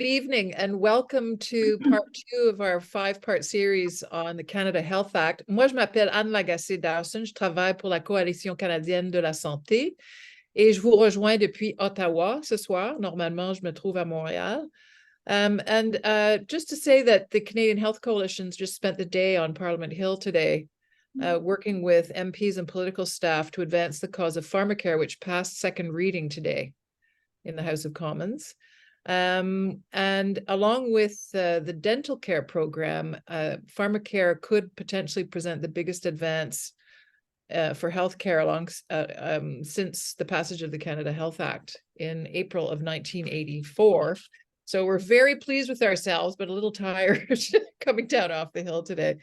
Good evening and welcome to part 2 of our 5-part series on the Canada Health Act. Moi, je m'appelle Anne Lagacé Dowson, je travaille pour la Coalition canadienne de la santé et je vous rejoins depuis Ottawa ce soir. Normalement, je me trouve à Montréal. Just to say that the Canadian Health Coalition's just spent the day on Parliament Hill today, working with MPs and political staff to advance the cause of pharmacare, which passed second reading today in the House of Commons. And along with the dental care program, pharmacare could potentially present the biggest advance for healthcare since the passage of the Canada Health Act in April of 1984. So we're very pleased with ourselves, but a little tired coming down off the hill today.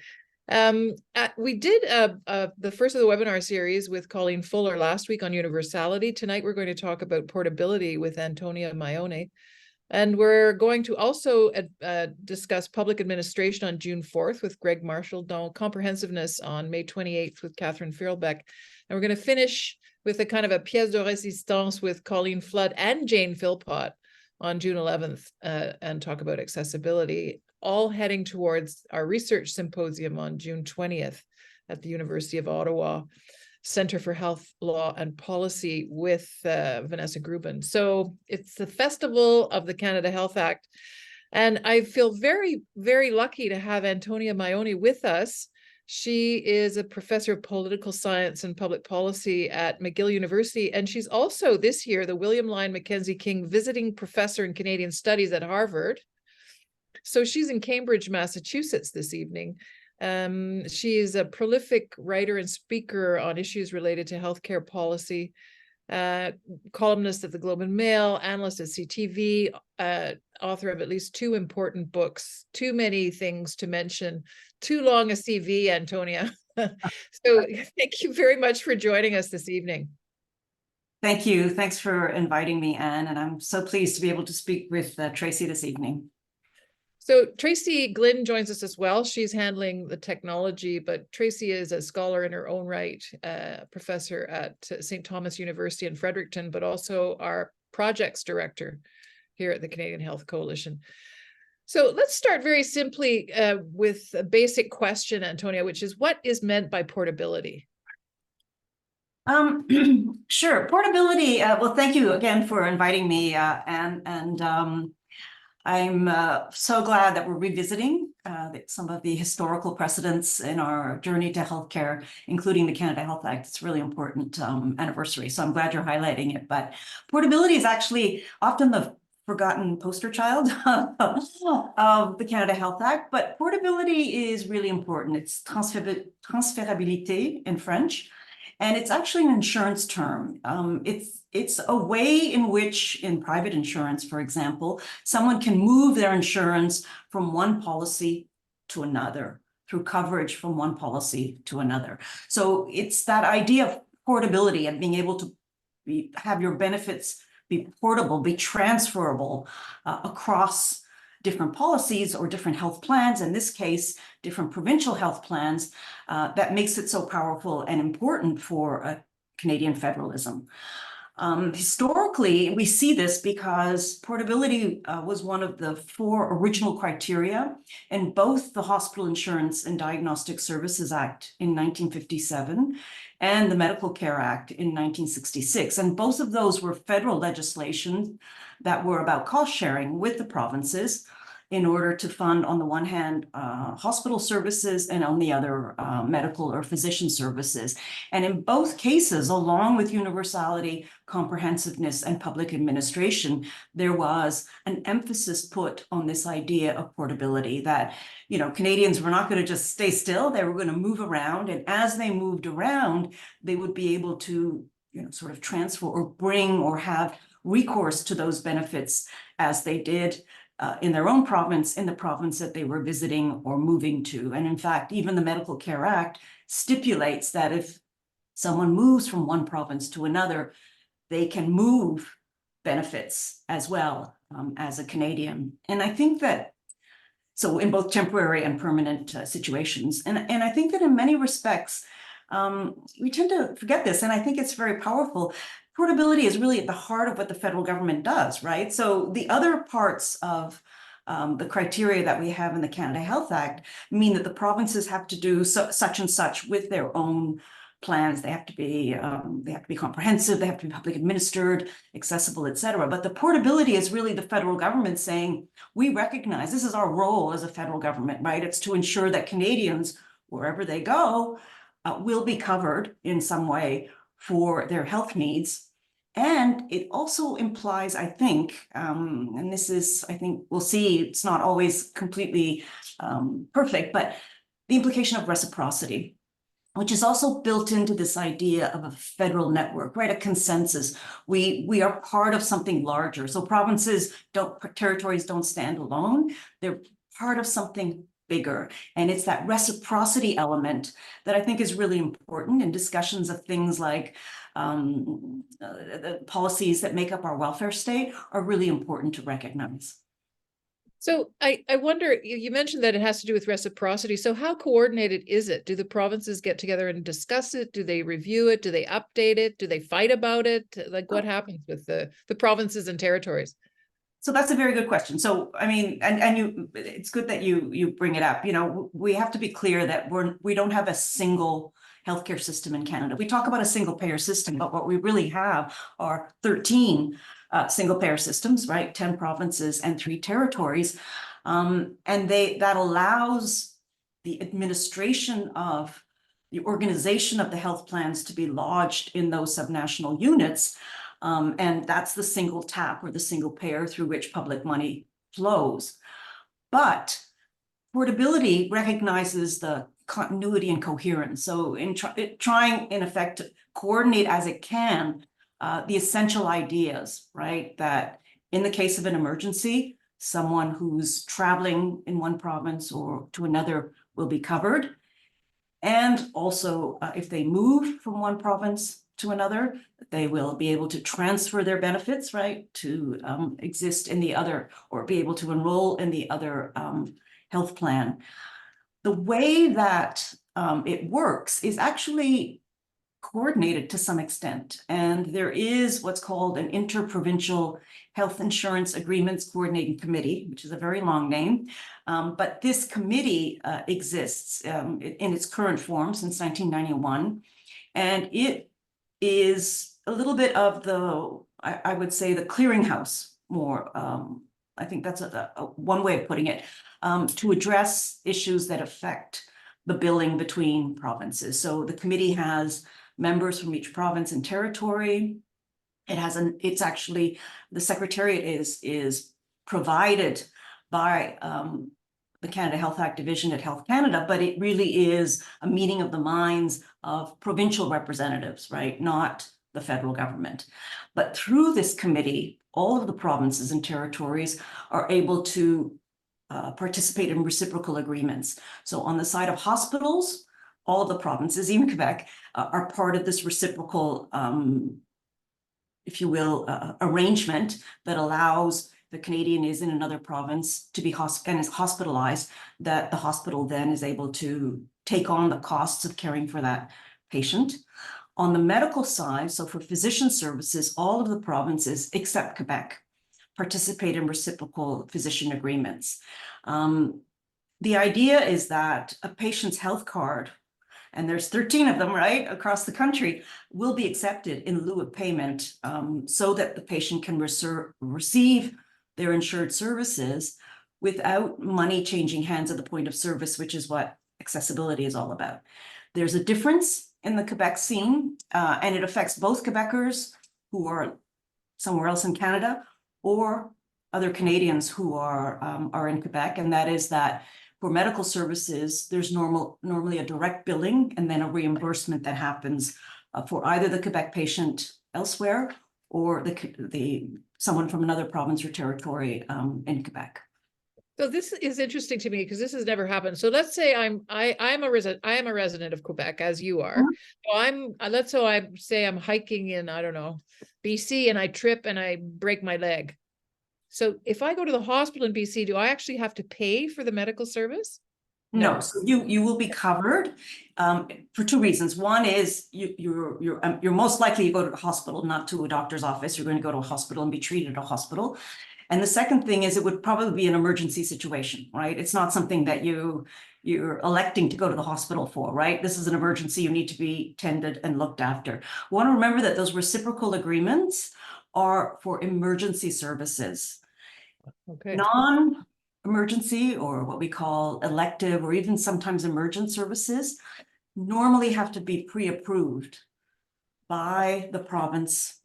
We did the first of the webinar series with Colleen Fuller last week on universality. Tonight we're going to talk about portability with Antonia Maioni. And we're going to also discuss public administration on June 4th with Greg Marshall, comprehensiveness on May 28th with Catherine Firlbeck. And we're going to finish with a kind of a pièce de résistance with Colleen Flood and Jane Philpott on June 11th and talk about accessibility, all heading towards our research symposium on June 20th at the University of Ottawa Center for Health, Law and Policy with Vanessa Gruben. So it's the festival of the Canada Health Act. And I feel very, very lucky to have Antonia Maioni with us. She is a professor of political science and public policy at McGill University. And she's also this year the William Lyon Mackenzie King Visiting Professor in Canadian Studies at Harvard. So she's in Cambridge, Massachusetts this evening. She is a prolific writer and speaker on issues related to healthcare policy, columnist at the Globe and Mail, analyst at CTV, author of at least 2 important books. Too many things to mention, too long a CV, Antonia. So thank you very much for joining us this evening. Thank you. Thanks for inviting me, Anne, and I'm so pleased to be able to speak with Tracy this evening. So Tracy Glynn joins us as well. She's handling the technology, but Tracy is a scholar in her own right, professor at St. Thomas University in Fredericton, but also our projects director here at the Canadian Health Coalition. So let's start very simply with a basic question, Antonia, which is what is meant by portability? Sure. Portability. Well, thank you again for inviting me, Anne, and I'm so glad that we're revisiting some of the historical precedents in our journey to healthcare, including the Canada Health Act. It's a really important anniversary, so I'm glad you're highlighting it. But portability is actually often the forgotten poster child of the Canada Health Act, but portability is really important. It's transférabilité in French, and it's actually an insurance term. It's a way in which, in private insurance, for example, someone can move their insurance from one policy to another, through coverage from one policy to another. So it's that idea of portability and being able to have your benefits be portable, be transferable across different policies or different health plans, in this case, different provincial health plans, that makes it so powerful and important for Canadian federalism. Historically, we see this because portability was one of the 4 original criteria in both the Hospital Insurance and Diagnostic Services Act in 1957 and the Medical Care Act in 1966. And both of those were federal legislation that were about cost sharing with the provinces in order to fund, on the one hand, hospital services, and on the other, medical or physician services. And in both cases, along with universality, comprehensiveness, and public administration, there was an emphasis put on this idea of portability, that, you know, Canadians were not going to just stay still, they were going to move around. And as they moved around, they would be able to, you know, sort of transfer or bring or have recourse to those benefits as they did in their own province, in the province that they were visiting or moving to. And in fact, even the Medical Care Act stipulates that if someone moves from one province to another, they can move benefits as well as a Canadian. And I think that, so in both temporary and permanent situations. And I think that in many respects, we tend to forget this, and I think it's very powerful. portability is really at the heart of what the federal government does, right? So the other parts of the criteria that we have in the Canada Health Act mean that the provinces have to do such and such with their own plans. They have to be comprehensive, they have to be public administered, accessible, et cetera. But the portability is really the federal government saying, we recognize this is our role as a federal government, right? It's to ensure that Canadians, wherever they go, will be covered in some way for their health needs. And it also implies, I think, and this is, I think we'll see, it's not always completely perfect, but the implication of reciprocity, which is also built into this idea of a federal network, right? A consensus. We are part of something larger. So territories don't stand alone. They're part of something bigger. And it's that reciprocity element that I think is really important in discussions of things like the policies that make up our welfare state are really important to recognize. So I wonder, you mentioned that it has to do with reciprocity. So how coordinated is it? Do the provinces get together and discuss it? Do they review it? Do they update it? Do they fight about it? Like what happens with the provinces and territories? So that's a very good question. So, I mean, it's good that you bring it up. You know, we have to be clear that we don't have a single healthcare system in Canada. We talk about a single payer system, but what we really have are 13 single payer systems, right? 10 provinces and 3 territories. And that allows the administration of the organization of the health plans to be lodged in those subnational units. And that's the single tap or the single payer through which public money flows. But portability recognizes the continuity and coherence. So in trying, in effect, to coordinate as it can the essential ideas, right? That in the case of an emergency, someone who's traveling in one province or to another will be covered. And also, if they move from one province to another, they will be able to transfer their benefits, right, to exist in the other, or be able to enroll in the other health plan. The way that it works is actually coordinated to some extent. And there is what's called an Interprovincial Health Insurance Agreements Coordinating Committee, which is a very long name. But this committee exists in its current form since 1991. And it is a little bit of the, I would say, the clearinghouse more. I think that's one way of putting it, to address issues that affect the billing between provinces. So the committee has members from each province and territory. It's actually, the secretariat is provided by the Canada Health Act Division at Health Canada, but it really is a meeting of the minds of provincial representatives, right? Not the federal government. But through this committee, all of the provinces and territories are able to participate in reciprocal agreements. So on the side of hospitals, all of the provinces, even Quebec, are part of this reciprocal, if you will, arrangement that allows the Canadian is in another province to be hospitalized, that the hospital then is able to take on the costs of caring for that patient. On the medical side, so for physician services, all of the provinces except Quebec participate in reciprocal physician agreements. The idea is that a patient's health card, and there's 13 of them, right, across the country, will be accepted in lieu of payment, so that the patient can receive their insured services without money changing hands at the point of service, which is what accessibility is all about. There's a difference in the Quebec scene, and it affects both Quebecers who are somewhere else in Canada or other Canadians who are in Quebec, and that is that for medical services, there's normally a direct billing and then a reimbursement that happens for either the Quebec patient elsewhere or someone from another province or territory in Quebec. So this is interesting to me because this has never happened. So let's say I am a resident of Quebec, as you are. Mm-hmm. So I'm hiking in, I don't know, BC, and I trip and I break my leg. So if I go to the hospital in BC, do I actually have to pay for the medical service? No, so you will be covered for two reasons. One is you're most likely to go to the hospital, not to a doctor's office. You're going to go to a hospital and be treated at a hospital. And the second thing is it would probably be an emergency situation, right? It's not something that you're electing to go to the hospital for, right? This is an emergency. You need to be tended and looked after. We want to remember that those reciprocal agreements are for emergency services. Okay. Non-emergency, or what we call elective, or even sometimes emergent services, normally have to be pre-approved by the province,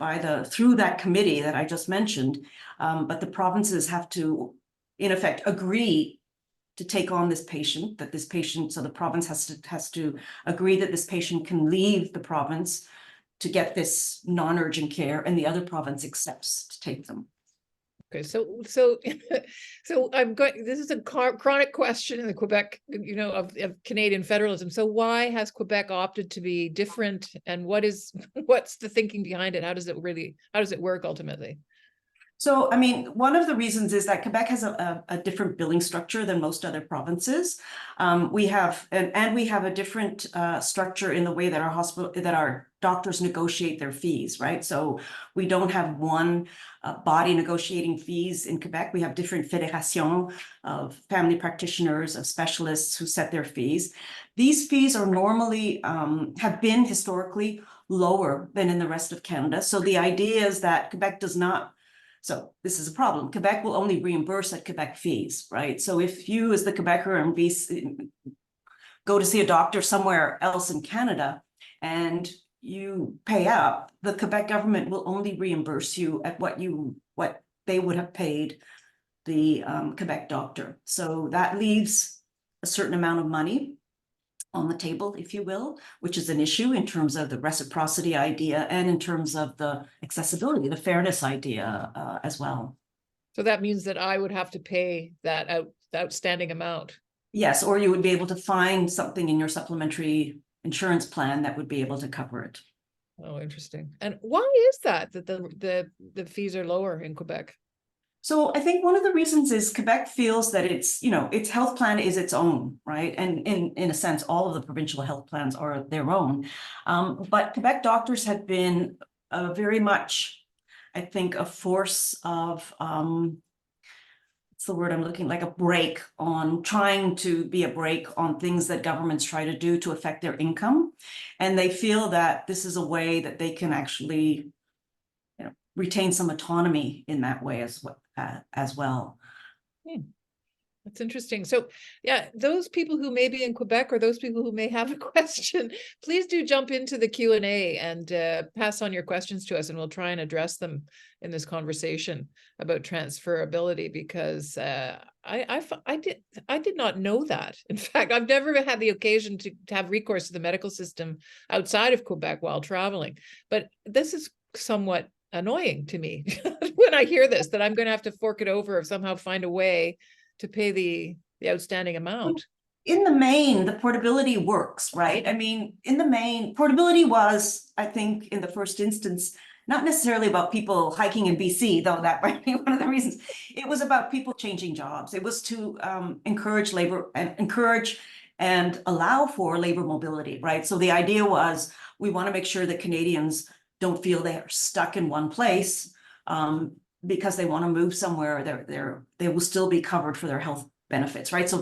through that committee that I just mentioned. But the provinces have to, in effect, agree to take on this patient, so the province has to agree that this patient can leave the province to get this non-urgent care, and the other province accepts to take them. Okay, so I'm going, this is a chronic question in the Quebec, of Canadian federalism. So why has Quebec opted to be different, and what's the thinking behind it? How does it work ultimately? So, I mean, one of the reasons is that Quebec has a different billing structure than most other provinces. We have a different structure in the way that our doctors negotiate their fees, right? So we don't have one body negotiating fees in Quebec. We have different fédérations of family practitioners, of specialists who set their fees. These fees are normally, have been historically lower than in the rest of Canada. So the idea is that Quebec does not. So this is a problem. Quebec will only reimburse at Quebec fees, right? So if you, as the Quebecer, go to see a doctor somewhere else in Canada and you pay up, the Quebec government will only reimburse you at what they would have paid the Quebec doctor. So that leaves a certain amount of money on the table, if you will, which is an issue in terms of the reciprocity idea and in terms of the accessibility, the fairness idea as well. So that means that I would have to pay that outstanding amount. Yes, or you would be able to find something in your supplementary insurance plan that would be able to cover it. Oh, interesting. And why is that the fees are lower in Quebec? So I think one of the reasons is Quebec feels that its health plan is its own, right? And in a sense, all of the provincial health plans are their own. But Quebec doctors have been very much, I think, a force of, what's the word I'm looking, like a brake on trying to be a brake on things that governments try to do to affect their income. And they feel that this is a way that they can actually retain some autonomy in that way as well. That's interesting. So yeah, those people who may be in Quebec, or those people who may have a question, please do jump into the Q&A and pass on your questions to us, and we'll try and address them in this conversation about transferability, because I did not know that. In fact, I've never had the occasion to have recourse to the medical system outside of Quebec while traveling. But this is somewhat annoying to me when I hear this, that I'm going to have to fork it over or somehow find a way to pay the outstanding amount. In the main, the portability works, right? I mean, in the main, portability was, I think, in the first instance, not necessarily about people hiking in BC, though that might be one of the reasons. It was about people changing jobs. It was to encourage and allow for labor mobility, right? So the idea was, we want to make sure that Canadians don't feel they are stuck in one place because they want to move somewhere. They will still be covered for their health benefits, right? So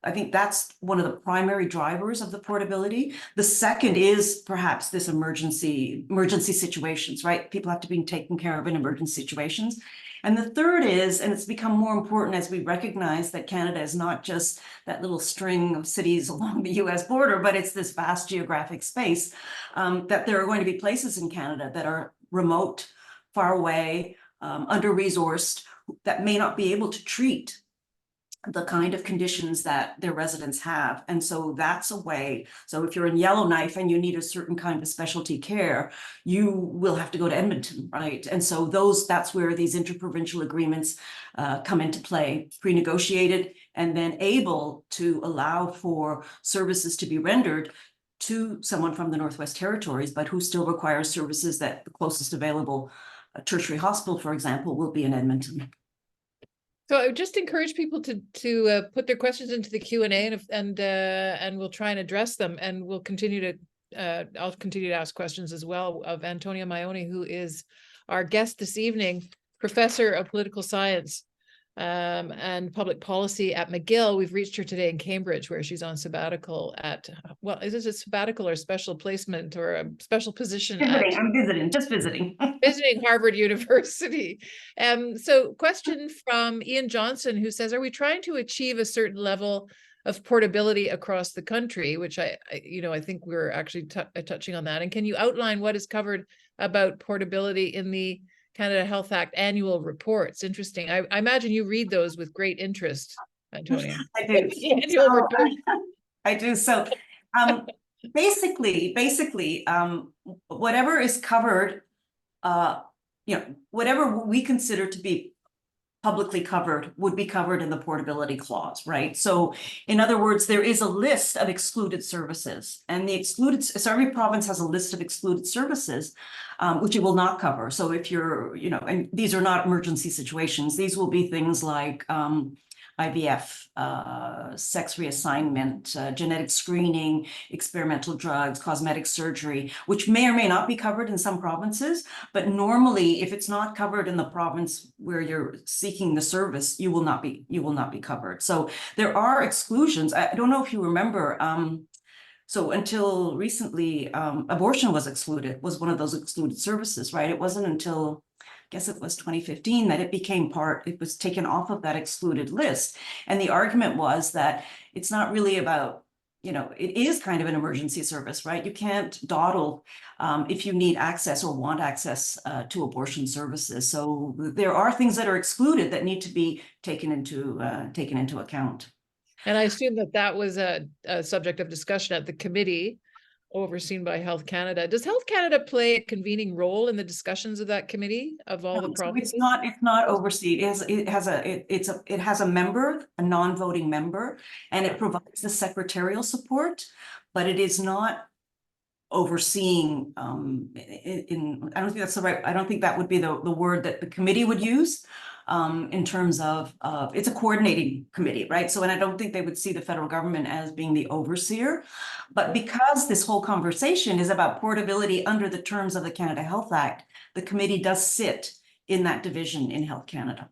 I think that's one of the primary drivers of the portability. The second is perhaps this emergency situations, right? People have to be taken care of in emergency situations. And the third is, and it's become more important as we recognize that Canada is not just that little string of cities along the US border, but it's this vast geographic space, that there are going to be places in Canada that are remote, far away, under-resourced, that may not be able to treat the kind of conditions that their residents have. And so that's a way. So if you're in Yellowknife and you need a certain kind of specialty care, you will have to go to Edmonton, right? And so that's where these interprovincial agreements come into play, pre-negotiated, and then able to allow for services to be rendered to someone from the Northwest Territories, but who still requires services that the closest available tertiary hospital, for example, will be in Edmonton. So I would just encourage people to put their questions into the Q&A, and we'll try and address them, and we'll continue to I'll continue to ask questions as well of Antonia Maioni, who is our guest this evening, professor of political science and public policy at McGill. We've reached her today in Cambridge, where she's on sabbatical at, well, is it a sabbatical or special placement or a special position? I'm visiting, just visiting. Visiting Harvard University. So question from Ian Johnson, who says, are we trying to achieve a certain level of portability across the country? Which I think we're actually touching on that. And can you outline what is covered about portability in the Canada Health Act annual reports? Interesting. I imagine you read those with great interest, Antonia. I do. Annual report. I do. So basically, whatever is covered, whatever we consider to be publicly covered would be covered in the portability clause, right? So in other words, there is a list of excluded services, and so every province has a list of excluded services, which it will not cover. So if you're, and these are not emergency situations, these will be things like IVF, sex reassignment, genetic screening, experimental drugs, cosmetic surgery, which may or may not be covered in some provinces. But normally, if it's not covered in the province where you're seeking the service, you will not be covered. So there are exclusions. I don't know if you remember. So until recently, abortion was one of those excluded services, right? It wasn't until, I guess it was 2015 that it was taken off of that excluded list. And the argument was that it's not really about, it is kind of an emergency service, right? You can't dawdle if you need access or want access to abortion services. So there are things that are excluded that need to be taken into account. And I assume that was a subject of discussion at the committee overseen by Health Canada. Does Health Canada play a convening role in the discussions of that committee of all the provinces? It's not overseen. It has a member, a non-voting member, and it provides the secretarial support, but it is not overseeing I don't think that's I don't think that would be the word that the committee would use. In terms of it's a coordinating committee, right? So, and I don't think they would see the federal government as being the overseer, but because this whole conversation is about portability under the terms of the Canada Health Act, the committee does sit in that division in Health Canada.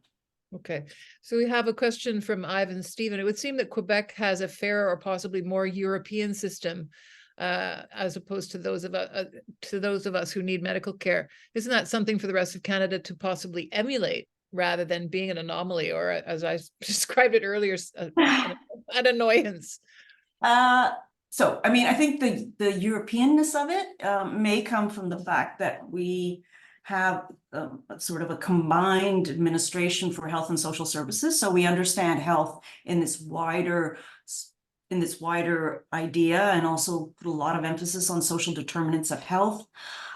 Okay, so we have a question from Ivan Stephen. It would seem that Quebec has a fairer or possibly more European system as opposed to those of us who need medical care. Isn't that something for the rest of Canada to possibly emulate, rather than being an anomaly, or as I described it earlier, an annoyance? So, I mean, I think the Europeanness of it may come from the fact that we have sort of a combined administration for health and social services. So we understand health in this wider idea, and also put a lot of emphasis on social determinants of health.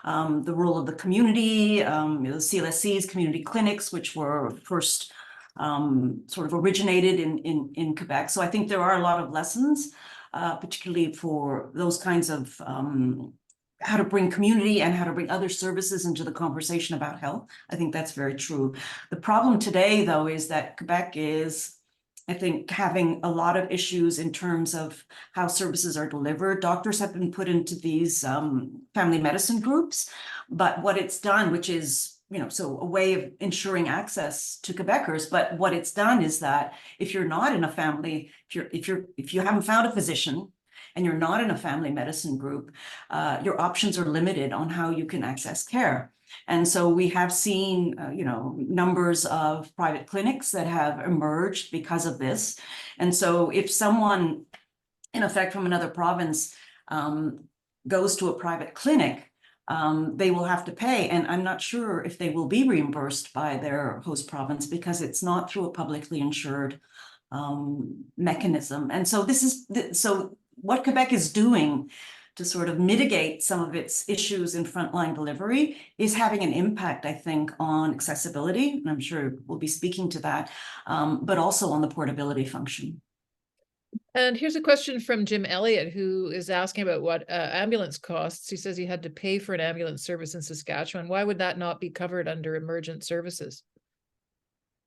The role of the community, the CLSCs, community clinics, which were first sort of originated in Quebec. So I think there are a lot of lessons, particularly for those kinds of how to bring community and how to bring other services into the conversation about health. I think that's very true. The problem today, though, is that Quebec is, I think, having a lot of issues in terms of how services are delivered. Doctors have been put into these family medicine groups, but what it's done, which is, so a way of ensuring access to Quebecers, but what it's done is that if you're not in a family, if you haven't found a physician and you're not in a family medicine group, your options are limited on how you can access care. And so we have seen, numbers of private clinics that have emerged because of this. And so if someone, in effect, from another province goes to a private clinic, they will have to pay. And I'm not sure if they will be reimbursed by their host province, because it's not through a publicly insured mechanism. And so so what Quebec is doing to sort of mitigate some of its issues in frontline delivery is having an impact, I think, on accessibility, and I'm sure we'll be speaking to that, but also on the portability function. And here's a question from Jim Elliott, who is asking about what ambulance costs. He says he had to pay for an ambulance service in Saskatchewan. Why would that not be covered under emergent services?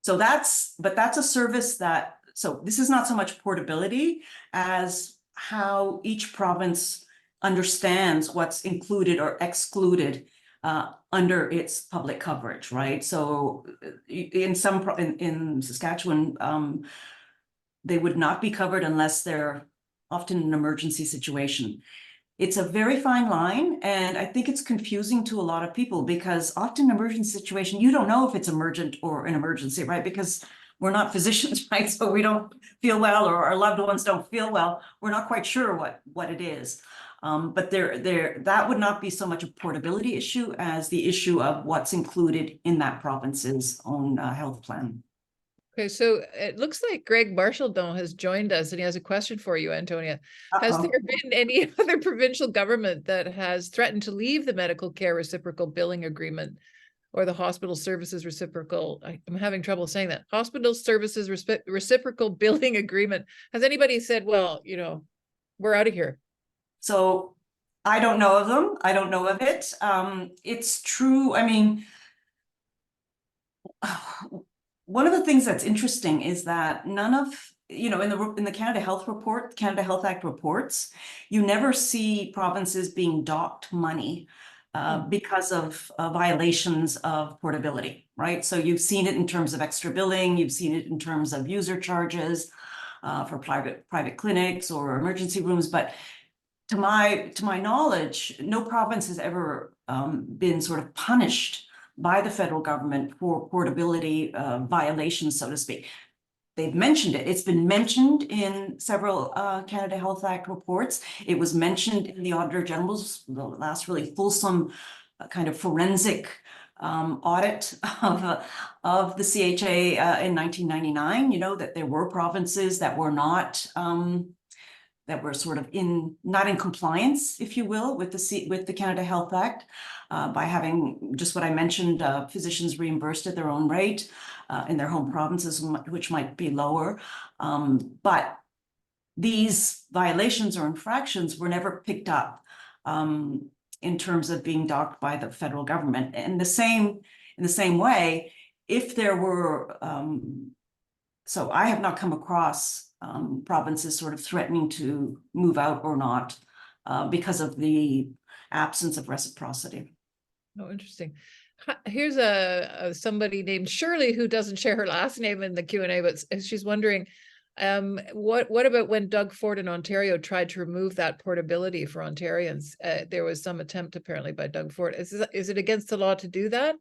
So that's a service that, so this is not so much portability as how each province understands what's included or excluded under its public coverage, right? So in Saskatchewan, they would not be covered unless they're often an emergency situation. It's a very fine line, and I think it's confusing to a lot of people because often emergency situation, you don't know if it's emergent or an emergency, right? Because we're not physicians, right? So we don't feel well, or our loved ones don't feel well. We're not quite sure what it is. But that would not be so much a portability issue as the issue of what's included in that province's own health plan. Okay, so it looks like Greg Marchaldon has joined us and he has a question for you, Antonia. Has there been any other provincial government that has threatened to leave the medical care reciprocal billing agreement or the hospital services reciprocal? I'm having trouble saying that. Hospital services reciprocal billing agreement. Has anybody said, well, you know, we're out of here? So I don't know of them. I don't know of it. It's true. I mean, one of the things that's interesting is that none of, you know, in the Canada Health Report, Canada Health Act reports, you never see provinces being docked money because of violations of portability, right? So you've seen it in terms of extra billing, you've seen it in terms of user charges for private clinics or emergency rooms, but to my knowledge, no province has ever been sort of punished by the federal government for portability violations, so to speak. They've mentioned it. It's been mentioned in several Canada Health Act reports. It was mentioned in the Auditor General's last really fulsome kind of forensic audit of the CHA in 1999. You know, that there were provinces that were not that were sort of not in compliance, if you will, with the Canada Health Act by having just what I mentioned, physicians reimbursed at their own rate in their home provinces, which might be lower. But these violations or infractions were never picked up in terms of being docked by the federal government. And in the same way, if there were, so I have not come across provinces sort of threatening to move out or not because of the absence of reciprocity. Oh, interesting. Here's somebody named Shirley who doesn't share her last name in the Q&A, but she's wondering, what about when Doug Ford in Ontario tried to remove that portability for Ontarians? There was some attempt apparently by Doug Ford. Is it against the law to do that?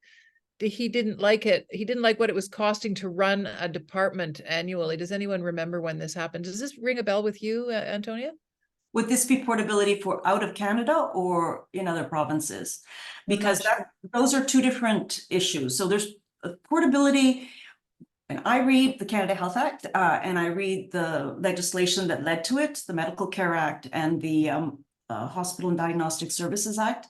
He didn't like it. He didn't like what it was costing to run a department annually. Does anyone remember when this happened? Does this ring a bell with you, Antonia? Would this be portability for out of Canada or in other provinces? Because those are two different issues. So there's portability, and I read the Canada Health Act and I read the legislation that led to it, the Medical Care Act and the Hospital and Diagnostic Services Act.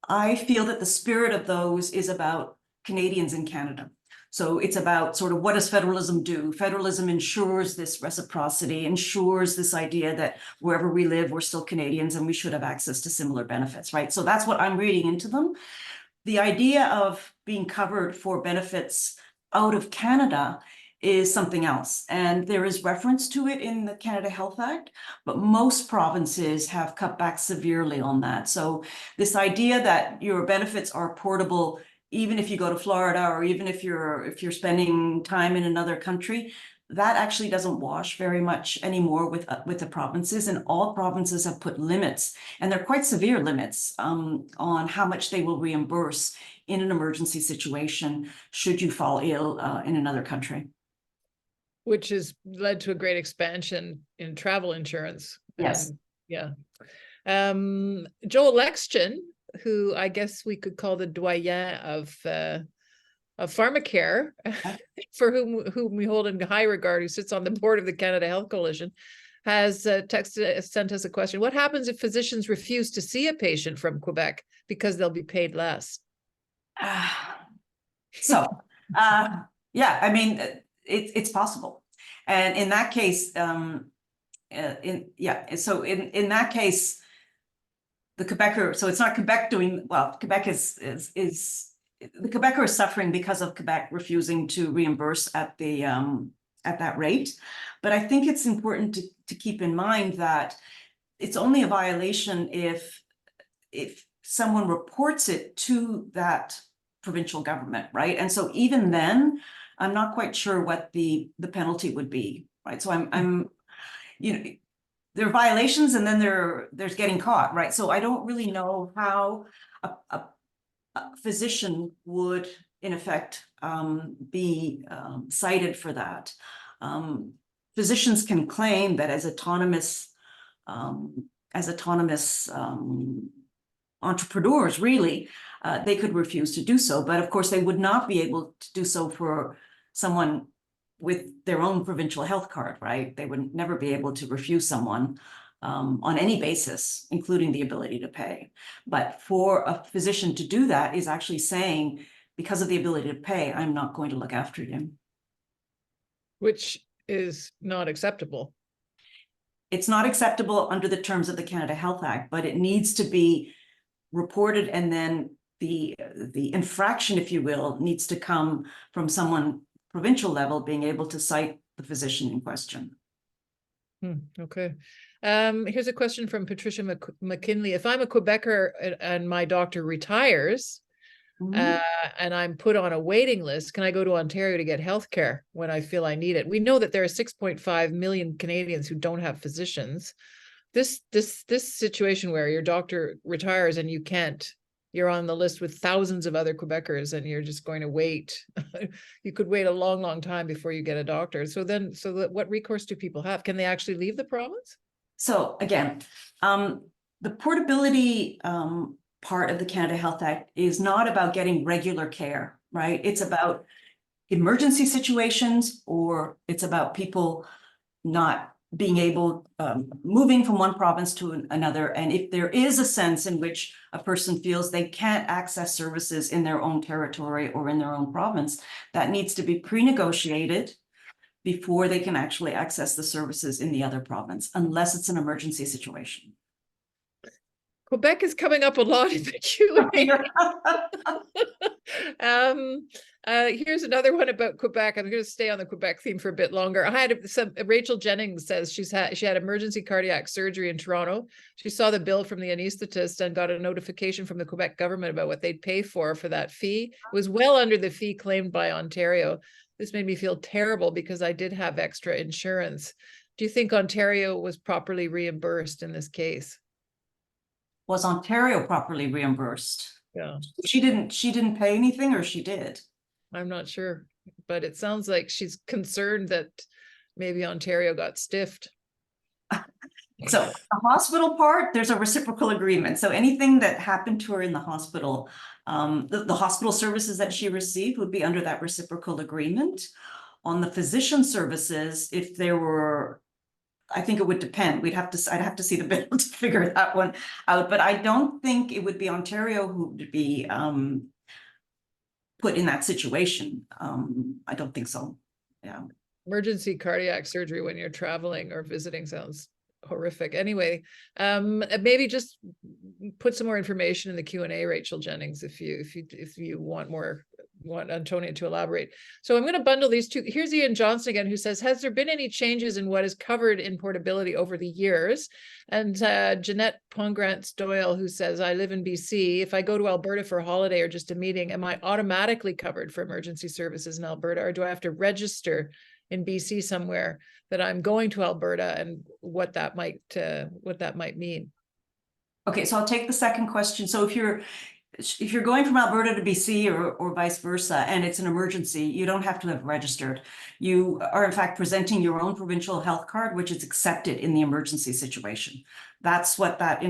I feel that the spirit of those is about Canadians in Canada. So it's about sort of what does federalism do? Federalism ensures this reciprocity, ensures this idea that wherever we live, we're still Canadians and we should have access to similar benefits, right? So that's what I'm reading into them. The idea of being covered for benefits out of Canada is something else. And there is reference to it in the Canada Health Act, but most provinces have cut back severely on that. So this idea that your benefits are portable, even if you go to Florida or even if you're spending time in another country, that actually doesn't wash very much anymore with the provinces, and all provinces have put limits, and they're quite severe limits on how much they will reimburse in an emergency situation should you fall ill in another country. Which has led to a great expansion in travel insurance. Yes. Yeah. Joel Lexton, who I guess we could call the doyen of pharmacare, for whom we hold in high regard, who sits on the board of the Canada Health Coalition, has sent us a question. What happens if physicians refuse to see a patient from Quebec because they'll be paid less? Yeah, I mean, it's possible. And in that case, so in that case, the Quebecer, so it's not Quebec doing, well, Quebec is the Quebecer is suffering because of Quebec refusing to reimburse at that rate. But I think it's important to keep in mind that it's only a violation if someone reports it to that provincial government, right? And so even then, I'm not quite sure what the penalty would be, right? So I'm there are violations, and then there's getting caught, right? So I don't really know how a physician would, in effect, be cited for that. Physicians can claim that as autonomous entrepreneurs, really, they could refuse to do so. But of course, they would not be able to do so for someone with their own provincial health card, right? They would never be able to refuse someone on any basis, including the ability to pay. But for a physician to do that is actually saying, because of the ability to pay, I'm not going to look after you. Which is not acceptable. It's not acceptable under the terms of the Canada Health Act, but it needs to be reported, and then the infraction, if you will, needs to come from someone provincial level being able to cite the physician in question. Okay. Here's a question from Patricia McKinley. If I'm a Quebecer and my doctor retires, and I'm put on a waiting list, can I go to Ontario to get healthcare when I feel I need it? We know that there are 6.5 million Canadians who don't have physicians. This situation where your doctor retires and you're on the list with thousands of other Quebecers and you're just going to wait. You could wait a long, long time before you get a doctor. So what recourse do people have? Can they actually leave the province? So again, the portability part of the Canada Health Act is not about getting regular care, right? It's about emergency situations, or it's about people not being able, moving from one province to another. And if there is a sense in which a person feels they can't access services in their own territory or in their own province, that needs to be pre-negotiated before they can actually access the services in the other province, unless it's an emergency situation. Quebec is coming up a lot in the Q&A. Here's another one about Quebec. I'm going to stay on the Quebec theme for a bit longer. Rachel Jennings says she had emergency cardiac surgery in Toronto. She saw the bill from the anesthetist and got a notification from the Quebec government about what they'd pay for that fee. It was well under the fee claimed by Ontario. This made me feel terrible because I did have extra insurance. Do you think Ontario was properly reimbursed in this case? Was Ontario properly reimbursed? Yeah. She didn't pay anything, or she did? I'm not sure, but it sounds like she's concerned that maybe Ontario got stiffed. So the hospital part, there's a reciprocal agreement. So anything that happened to her in the hospital, the hospital services that she received would be under that reciprocal agreement. On the physician services, if there were, I think it would depend. I'd have to see the bill to figure that one out. But I don't think it would be Ontario who would be put in that situation. I don't think so. Yeah. Emergency cardiac surgery when you're traveling or visiting sounds horrific. Anyway, maybe just put some more information in the Q&A, Rachel Jennings, if you want Antonia to elaborate. So I'm going to bundle these two. Here's Ian Johnson again, who says, has there been any changes in what is covered in portability over the years? And Jeanette Pongrantz Doyle, who says, I live in BC. If I go to Alberta for a holiday or just a meeting, am I automatically covered for emergency services in Alberta, or do I have to register in BC somewhere that I'm going to Alberta, and what that might mean? Okay, so I'll take the second question. So if you're going from Alberta to BC or vice versa, and it's an emergency, you don't have to have registered. You are in fact presenting your own provincial health card, which is accepted in the emergency situation. That's what that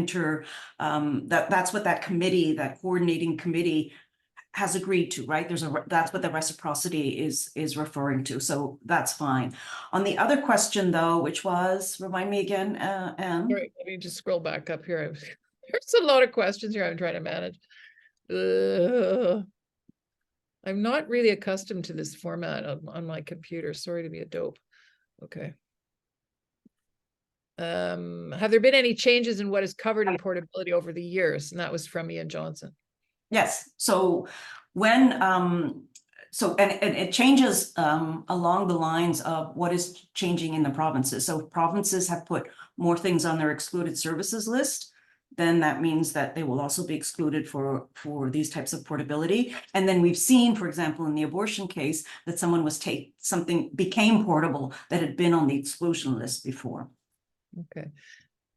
committee, that coordinating committee, has agreed to, right? That's what the reciprocity is referring to. So that's fine. On the other question though, which was, remind me again, Anne. Right, let me just scroll back up here. There's a lot of questions here I'm trying to manage. I'm not really accustomed to this format on my computer. Sorry to be a dope. Okay. Have there been any changes in what is covered in portability over the years? And that was from Ian Johnson. Yes, so when and it changes along the lines of what is changing in the provinces. So if provinces have put more things on their excluded services list, then that means that they will also be excluded for these types of portability. And then we've seen, for example, in the abortion case, that something became portable that had been on the exclusion list before. Okay.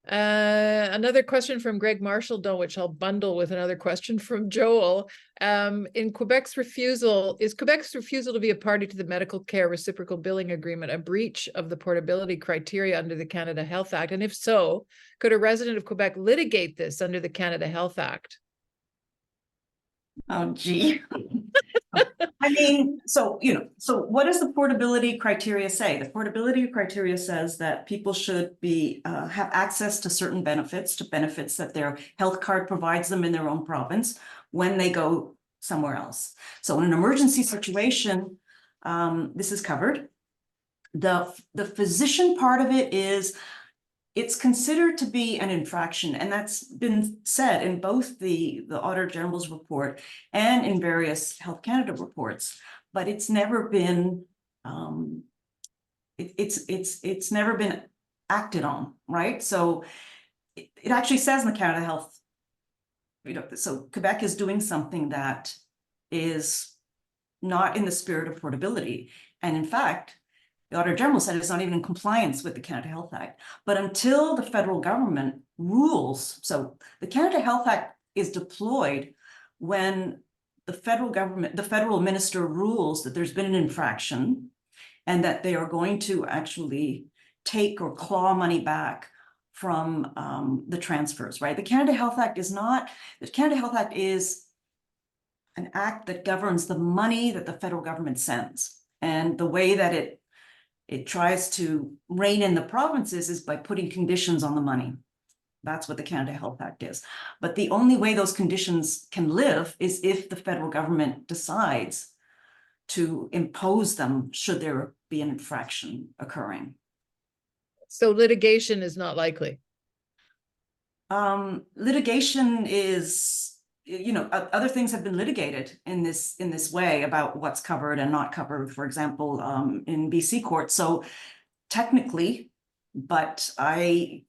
Another question from Greg Marshall, which I'll bundle with another question from Joel. Is Quebec's refusal to be a party to the medical care reciprocal billing agreement a breach of the portability criteria under the Canada Health Act? And if so, could a resident of Quebec litigate this under the Canada Health Act? Oh, gee. I mean, so what does the portability criteria say? The portability criteria says that people should be have access to certain benefits, that their health card provides them in their own province when they go somewhere else. So in an emergency situation, this is covered. The physician part of it is, it's considered to be an infraction, and that's been said in both the Auditor General's report and in various Health Canada reports, but it's never been it's never been acted on, right? So it actually says in the Canada Health, so Quebec is doing something that is not in the spirit of portability, and in fact, the Auditor General said it's not even in compliance with the Canada Health Act. But until the federal government rules, so the Canada Health Act is deployed when the federal minister rules that there's been an infraction and that they are going to actually take or claw money back from the transfers, right? The Canada Health Act is an act that governs the money that the federal government sends. And the way that it tries to rein in the provinces is by putting conditions on the money. That's what the Canada Health Act is. But the only way those conditions can live is if the federal government decides to impose them should there be an infraction occurring. So litigation is not likely. Litigation is, other things have been litigated in this way about what's covered and not covered, for example, in BC court. So technically, but I'm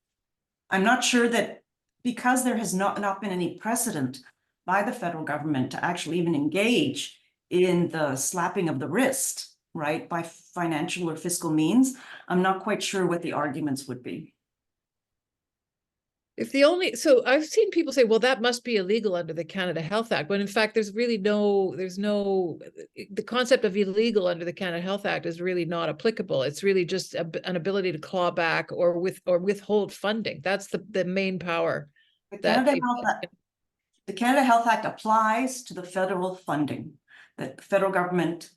not sure that, because there has not been any precedent by the federal government to actually even engage in the slapping of the wrist, right, by financial or fiscal means, I'm not quite sure what the arguments would be. So I've seen people say, well, that must be illegal under the Canada Health Act, when in fact, the concept of illegal under the Canada Health Act is really not applicable. It's really just an ability to claw back or withhold funding. That's the main power. The Canada Health Act applies to the federal funding that the federal government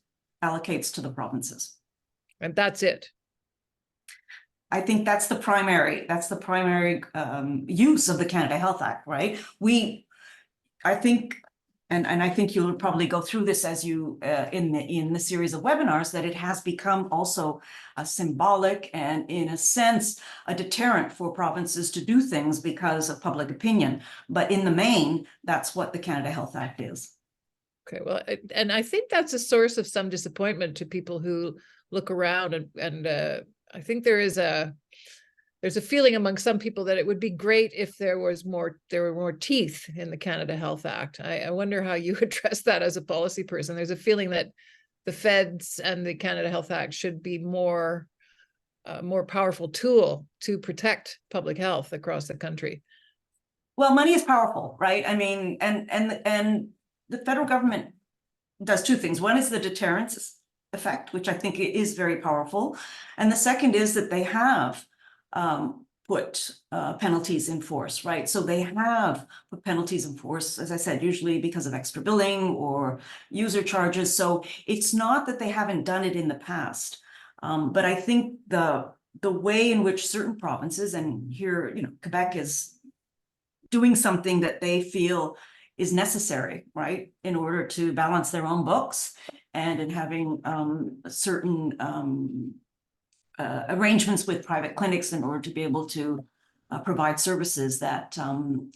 allocates to the provinces. And that's it. I think that's the primary use of the Canada Health Act, right? I think you'll probably go through this as you in the series of webinars, that it has become also a symbolic and, in a sense, a deterrent for provinces to do things because of public opinion. But in the main, that's what the Canada Health Act is. Okay, well, and I think that's a source of some disappointment to people who look around and I think there's a feeling among some people that it would be great if there were more teeth in the Canada Health Act. I wonder how you address that as a policy person. There's a feeling that the feds and the Canada Health Act should be more powerful tool to protect public health across the country. Well, money is powerful, right? I mean, and the federal government does two things. One is the deterrence effect, which I think is very powerful. And the second is that they have put penalties in force, right? So they have put penalties in force, as I said, usually because of extra billing or user charges. So it's not that they haven't done it in the past. But I think the way in which certain provinces, and here, Quebec is doing something that they feel is necessary, right, in order to balance their own books, and in having certain arrangements with private clinics in order to be able to provide services that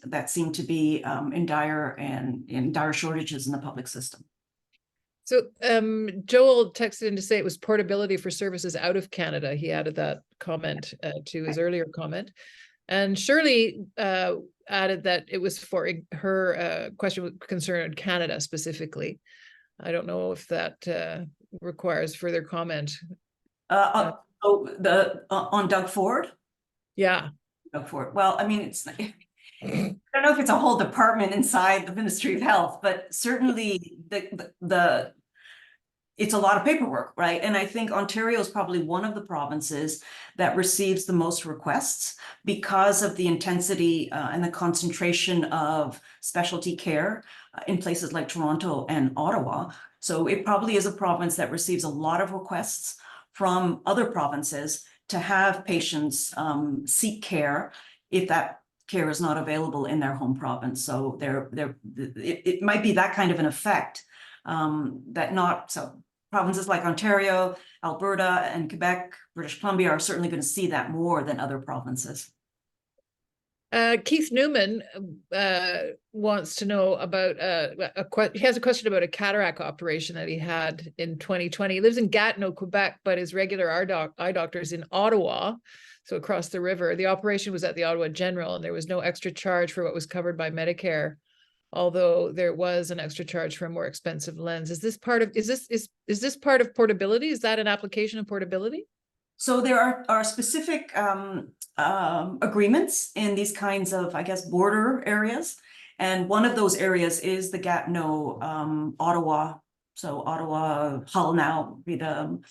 that seem to be in dire shortages in the public system. So Joel texted in to say it was portability for services out of Canada. He added that comment to his earlier comment. And Shirley added that it was for her question concerned Canada specifically. I don't know if that requires further comment. On Doug Ford? Yeah. Doug Ford. Well, I mean, I don't know if it's a whole department inside the Ministry of Health, but certainly it's a lot of paperwork, right? And I think Ontario is probably one of the provinces that receives the most requests because of the intensity and the concentration of specialty care in places like Toronto and Ottawa. So it probably is a province that receives a lot of requests from other provinces to have patients seek care if that care is not available in their home province. So it might be that kind of an effect provinces like Ontario, Alberta, and Quebec, British Columbia are certainly going to see that more than other provinces. Keith Newman wants to know about he has a question about a cataract operation that he had in 2020. He lives in Gatineau, Quebec, but his regular eye doctor is in Ottawa, so across the river. The operation was at the Ottawa General, and there was no extra charge for what was covered by Medicare, although there was an extra charge for a more expensive lens. Is this part of is this part of portability? Is that an application of portability? So there are specific agreements in these kinds of, I guess, border areas. And one of those areas is the Gatineau, Ottawa. So Ottawa, Hull now be the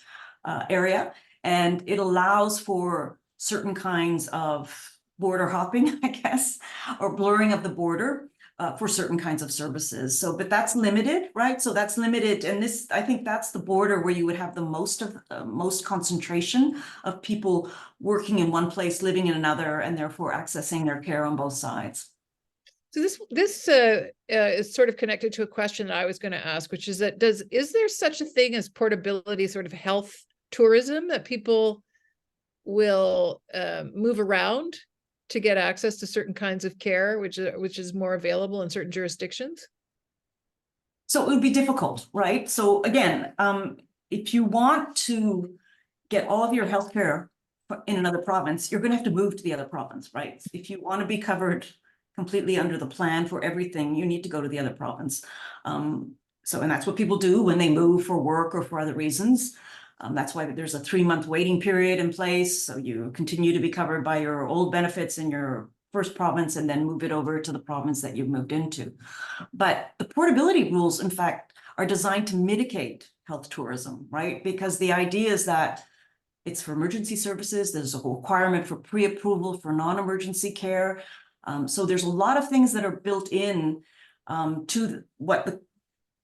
area. And it allows for certain kinds of border hopping, I guess, or blurring of the border for certain kinds of services. So, but that's limited, right? So that's limited. And this, I think that's the border where you would have the most concentration of people working in one place, living in another, and therefore accessing their care on both sides. So this is sort of connected to a question that I was going to ask, which is that is there such a thing as portability, sort of health tourism, that people will move around to get access to certain kinds of care, which is more available in certain jurisdictions? So it would be difficult, right? So again, if you want to get all of your healthcare in another province, you're going to have to move to the other province, right? If you want to be covered completely under the plan for everything, you need to go to the other province. And that's what people do when they move for work or for other reasons. That's why there's a 3-month waiting period in place. So you continue to be covered by your old benefits in your first province and then move it over to the province that you've moved into. But the portability rules, in fact, are designed to mitigate health tourism, right? Because the idea is that it's for emergency services. There's a requirement for pre-approval for non-emergency care. So there's a lot of things that are built in to what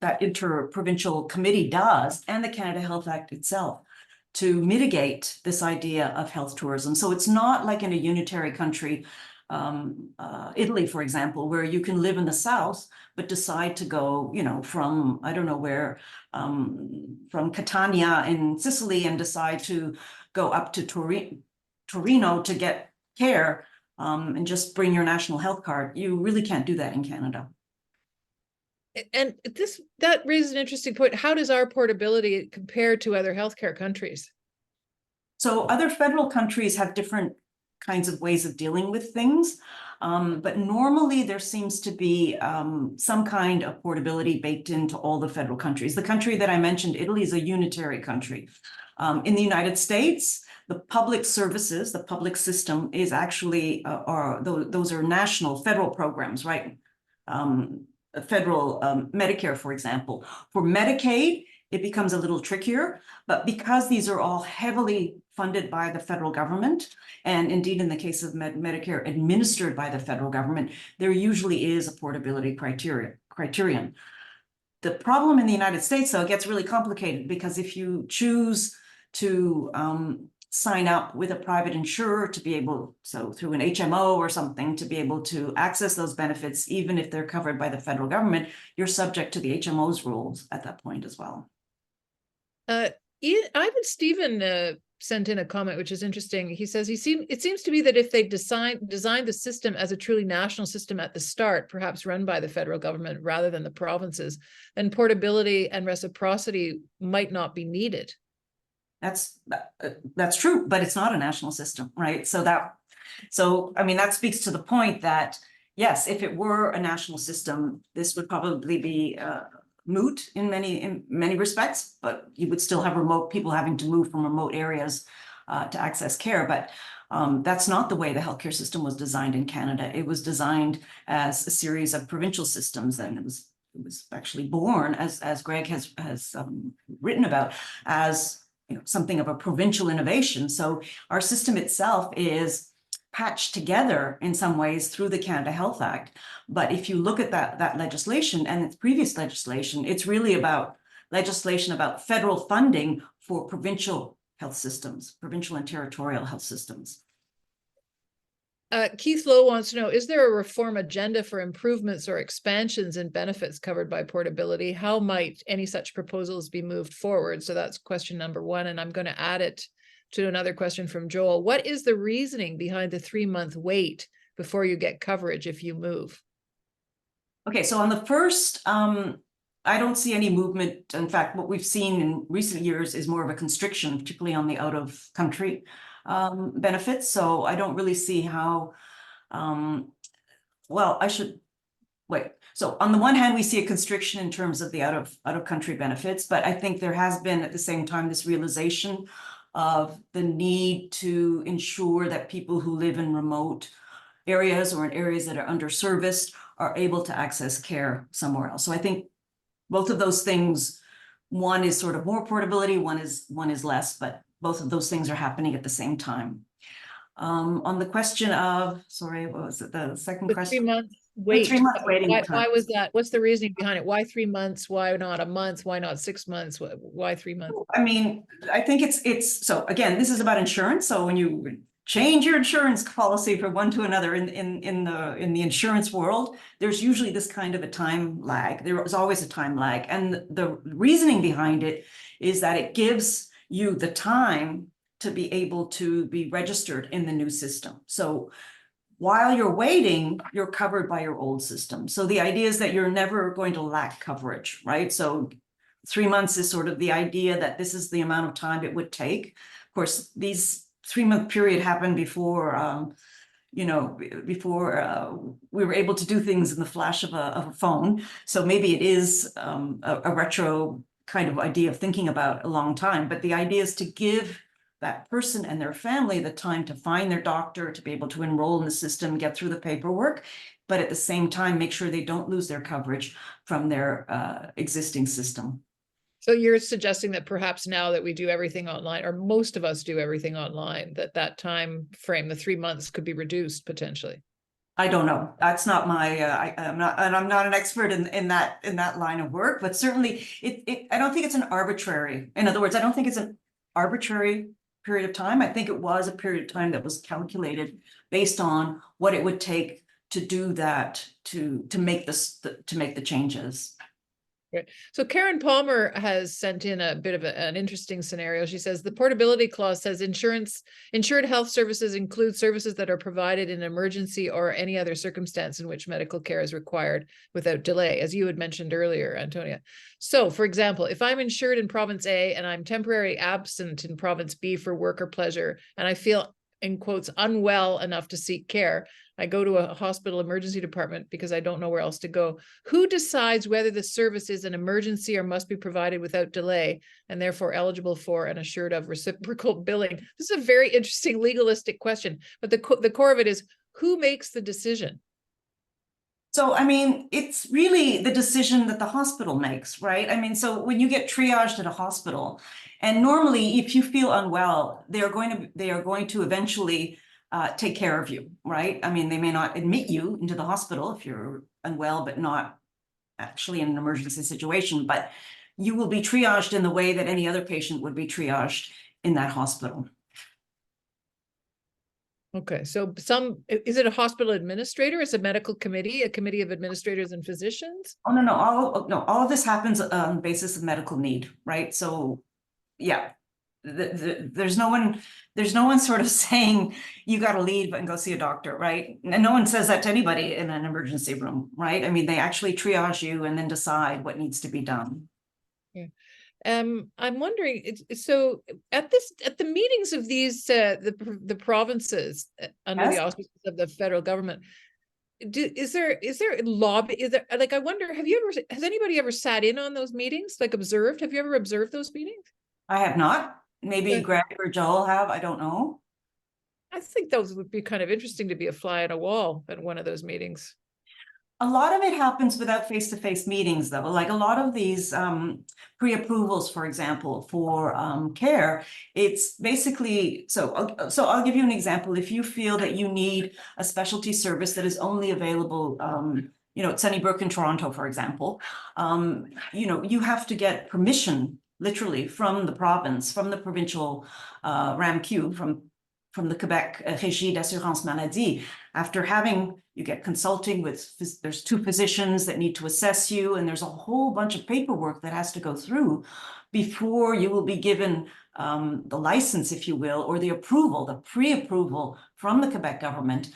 that interprovincial committee does, and the Canada Health Act itself, to mitigate this idea of health tourism. So it's not like in a unitary country, Italy, for example, where you can live in the south, but decide to go, from, I don't know where, from Catania in Sicily, and decide to go up to Torino to get care, and just bring your national health card. You really can't do that in Canada. And that raises an interesting point. How does our portability compare to other healthcare countries? So other federal countries have different kinds of ways of dealing with things. But normally there seems to be some kind of portability baked into all the federal countries. The country that I mentioned, Italy, is a unitary country. In the United States, the public services, the public system is actually, those are national federal programs, right? Federal Medicare, for example. For Medicaid, it becomes a little trickier, but because these are all heavily funded by the federal government, and indeed in the case of Medicare administered by the federal government, there usually is a portability criterion. The problem in the United States, though, it gets really complicated, because if you choose to sign up with a private insurer to be able, so through an HMO or something, to be able to access those benefits, even if they're covered by the federal government, you're subject to the HMO's rules at that point as well. Ivan Stephen sent in a comment, which is interesting. He says it seems to be that if they designed the system as a truly national system at the start, perhaps run by the federal government rather than the provinces, then portability and reciprocity might not be needed. That's true, but it's not a national system, right? So I mean, that speaks to the point that yes, if it were a national system, this would probably be moot in many respects, but you would still have remote people having to move from remote areas to access care. But that's not the way the healthcare system was designed in Canada. It was designed as a series of provincial systems, and it was actually born, as Greg has written about, as something of a provincial innovation. So our system itself is patched together in some ways through the Canada Health Act. But if you look at that legislation and its previous legislation, it's really about legislation about federal funding for provincial health systems, provincial and territorial health systems. Keith Lowe wants to know, is there a reform agenda for improvements or expansions in benefits covered by portability? How might any such proposals be moved forward? So that's question number one. And I'm going to add it to another question from Joel. What is the reasoning behind the 3-month wait before you get coverage if you move? Okay, so on the first, I don't see any movement. In fact, what we've seen in recent years is more of a constriction, particularly on the out-of-country benefits. So I don't really see how, well, I should wait. So on the one hand, we see a constriction in terms of the out-of-country benefits, but I think there has been at the same time this realization of the need to ensure that people who live in remote areas or in areas that are underserviced are able to access care somewhere else. So I think both of those things, one is sort of more portability, one is less, but both of those things are happening at the same time. On the question of, sorry, what was it? The second question? 3 months wait. 3 month waiting time. Why was that? What's the reasoning behind it? Why 3 months? Why not a month? Why not 6 months? Why 3 months? I mean, I think it's so again, this is about insurance. So when you change your insurance policy from one to another in the insurance world, there's usually this kind of a time lag. There is always a time lag. And the reasoning behind it is that it gives you the time to be able to be registered in the new system. So while you're waiting, you're covered by your old system. So the idea is that you're never going to lack coverage, right? So 3 months is sort of the idea that this is the amount of time it would take. Of course, these 3-month period happened before, before we were able to do things in the flash of a phone. So maybe it is a retro kind of idea of thinking about a long time, but the idea is to give that person and their family the time to find their doctor, to be able to enroll in the system, get through the paperwork, but at the same time, make sure they don't lose their coverage from their existing system. So you're suggesting that perhaps now that we do everything online, or most of us do everything online, that time frame, the 3 months, could be reduced potentially? I don't know. That's not my. I'm not an expert in that line of work. But certainly, I don't think it's an arbitrary. In other words, I don't think it's an arbitrary period of time. I think it was a period of time that was calculated based on what it would take to do that, to make the changes. Right. So Karen Palmer has sent in a bit of an interesting scenario. She says the portability clause says insured health services include services that are provided in emergency or any other circumstance in which medical care is required without delay, as you had mentioned earlier, Antonia. So, for example, if I'm insured in province A and I'm temporarily absent in province B for work or pleasure, and I feel, in quotes, unwell enough to seek care, I go to a hospital emergency department because I don't know where else to go. Who decides whether the service is an emergency or must be provided without delay and therefore eligible for and assured of reciprocal billing? This is a very interesting legalistic question, but the core of it is, who makes the decision? So, I mean, it's really the decision that the hospital makes, right? I mean, so when you get triaged at a hospital, and normally if you feel unwell, they are going to eventually take care of you, right? I mean, they may not admit you into the hospital if you're unwell, but not actually in an emergency situation, but you will be triaged in the way that any other patient would be triaged in that hospital. Okay, so is it a hospital administrator? Is it a medical committee, a committee of administrators and physicians? Oh, no, all of this happens on the basis of medical need, right? So, yeah. there's no one sort of saying you got to leave and go see a doctor, right? And no one says that to anybody in an emergency room, right? I mean, they actually triage you and then decide what needs to be done. Yeah. I'm wondering, so at the meetings of these the provinces under Yes. the auspices of the federal government, is there lobby? Is there, like, I wonder, has anybody ever sat in on those meetings, like observed? Have you ever observed those meetings? I have not. Maybe Yeah. Greg or Joel have. I don't know. I think those would be kind of interesting to be a fly on a wall at one of those meetings. A lot of it happens without face-to-face meetings, though. Like a lot of these pre-approvals, for example, for care, it's basically, so I'll give you an example. If you feel that you need a specialty service that is only available, at Sunnybrook in Toronto, for example, you have to get permission, literally, from the province, from the provincial RAMQ, from the Quebec Régie d'Assurance Maladie. After you get consulting with, there's 2 physicians that need to assess you, and there's a whole bunch of paperwork that has to go through before you will be given the license, if you will, or the approval, the pre-approval from the Quebec government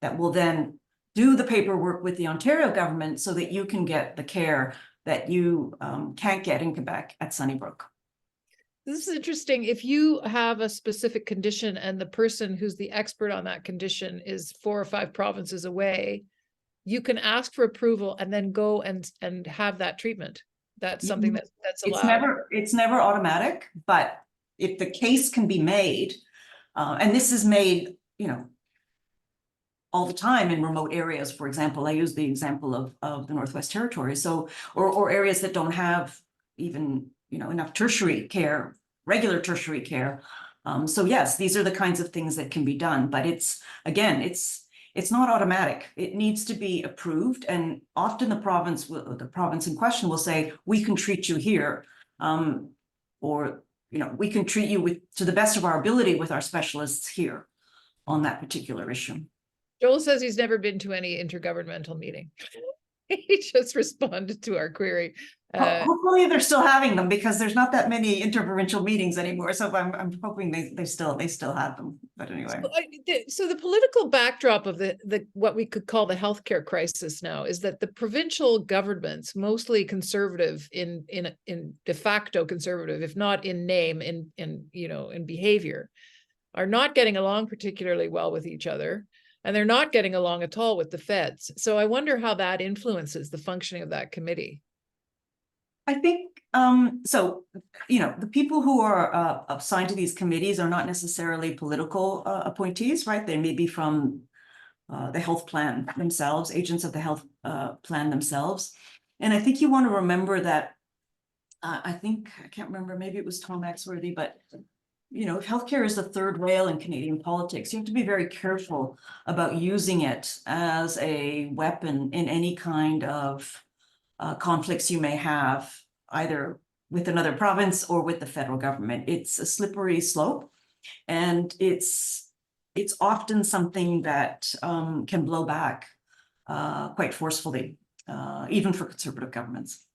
that will then do the paperwork with the Ontario government so that you can get the care that you can't get in Quebec at Sunnybrook. This is interesting. If you have a specific condition and the person who's the expert on that condition is 4 or 5 provinces away, you can ask for approval and then go and have that treatment. That's something that's allowed. It's never automatic, but if the case can be made, and this is made, all the time in remote areas. For example, I use the example of the Northwest Territories. So, or areas that don't have even, enough tertiary care, regular tertiary care. So yes, these are the kinds of things that can be done, but it's not automatic. It needs to be approved. And often the province in question will say, we can treat you here. Or, we can treat you to the best of our ability with our specialists here on that particular issue. Joel says he's never been to any intergovernmental meeting. He just responded to our query. Hopefully they're still having them, because there's not that many interprovincial meetings anymore. So I'm hoping they still have them. But anyway. So the political backdrop of the what we could call the healthcare crisis now is that the provincial governments, mostly conservative in de facto conservative, if not in name, in behavior, are not getting along particularly well with each other. And they're not getting along at all with the feds. So I wonder how that influences the functioning of that committee. I think, the people who are assigned to these committees are not necessarily political appointees, right? They may be from the health plan themselves, agents of the health plan themselves. And I think you want to remember that, I can't remember, maybe it was Tom Axworthy, but if healthcare is the 3rd rail in Canadian politics, you have to be very careful about using it as a weapon in any kind of conflicts you may have, either with another province or with the federal government. It's a slippery slope, and it's often something that can blow back quite forcefully, even for conservative governments.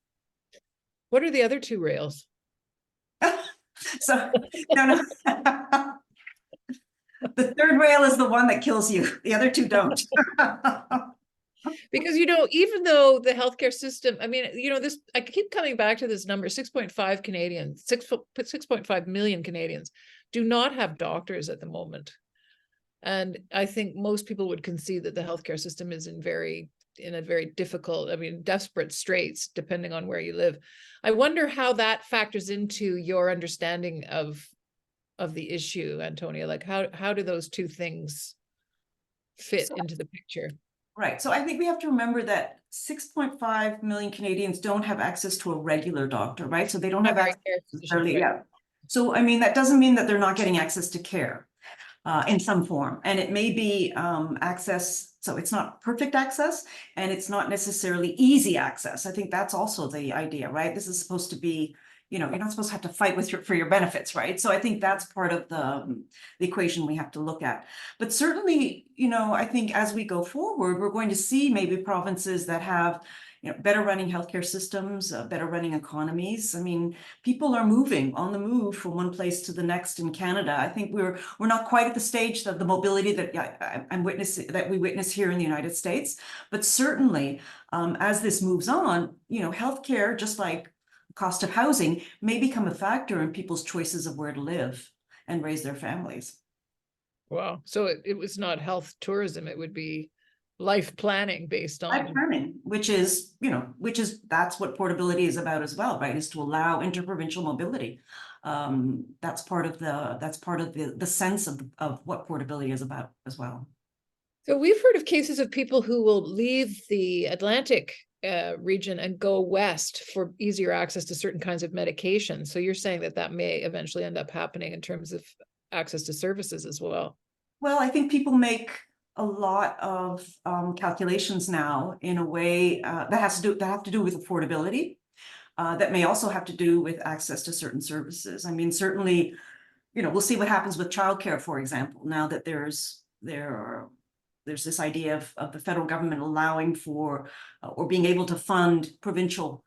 What are the other 2 rails? So, no. The 3rd rail is the one that kills you. The other 2 don't. Because, even though the healthcare system, I mean, I keep coming back to this number, 6.5 million Canadians do not have doctors at the moment. And I think most people would concede that the healthcare system is in a very difficult, desperate straits, depending on where you live. I wonder how that factors into your understanding of the issue, Antonia. Like, how do those 2 things fit into the picture? Right. So I think we have to remember that 6.5 million Canadians don't have access to a regular doctor, right? So they don't have access necessarily. Yeah. So, that doesn't mean that they're not getting access to care in some form. And it may be access. So it's not perfect access, and it's not necessarily easy access. I think that's also the idea, right? This is supposed to be, you're not supposed to have to fight for your benefits, right? So I think that's part of the equation we have to look at. But certainly, I think as we go forward, we're going to see maybe provinces that have, better running healthcare systems, better running economies. I mean, people are moving on the move from one place to the next in Canada. I think we're not quite at the stage that the mobility that we witness here in the United States, but certainly as this moves on, healthcare, just like cost of housing, may become a factor in people's choices of where to live and raise their families. Wow. So it was not health tourism, it would be life planning based Life on. planning, which is that's what portability is about as well, right? Is to allow interprovincial mobility. That's part of the sense of what portability is about as well. So we've heard of cases of people who will leave the Atlantic region and go west for easier access to certain kinds of medication. So you're saying that may eventually end up happening in terms of access to services as well. Well, I think people make a lot of calculations now in a way that have to do with affordability. That may also have to do with access to certain services. I mean, certainly, we'll see what happens with childcare, for example, now that there's this idea of the federal government allowing for or being able to fund provincial